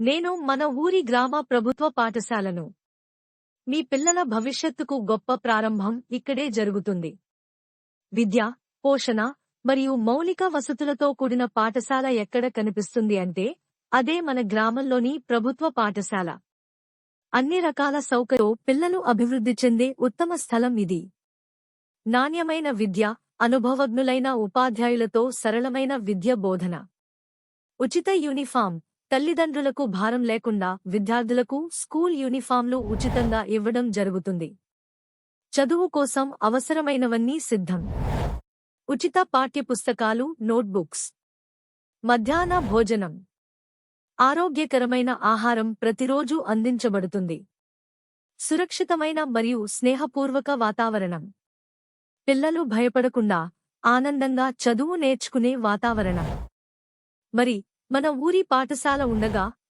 నేను మన ఊరి గ్రామ ప్రభుత్వ పాఠశాలను. మీ పిల్లల భవిష్యత్తుకు గొప్ప ప్రారంభం ఇక్కడే జరుగుతుంది. విద్య, పోషణ మరియు మౌలిక వసతులతో కూడిన పాఠశాల ఎక్కడ కనిపిస్తుంది అంటే అదే మన గ్రామంలోని ప్రభుత్వ పాఠశాల. అన్ని రకాల సౌకర్యాలతో పిల్లలు అభివృద్ధి చెందే ఉత్తమ స్థలం ఇది. నాణ్యమైన విద్య, అనుభవజ్ఞులైన ఉపాధ్యాయులతో సరళమైన విద్య బోధన. ఉచిత యూనిఫామ్, తల్లిదండ్రులకు భారం లేకుండా విద్యార్థులకు స్కూల్ యూనిఫామ్లు ఉచితంగా ఇవ్వడం జరుగుతుంది. చదువు కోసం అవసరమైనవన్నీ సిద్ధం. ఉచిత పాఠ్యపుస్తకాలు, నోట్బుక్స్. మధ్యాహ్న భోజనం. ఆరోగ్యకరమైన ఆహారం ప్రతిరోజూ అందించబడుతుంది. సురక్షితమైన మరియు స్నేహపూర్వక వాతావరణం. పిల్లలు భయపడకుండా ఆనందంగా చదువు నేర్చుకునే వాతావరణం. మరి మన ఊరి పాఠశాల ఉండగా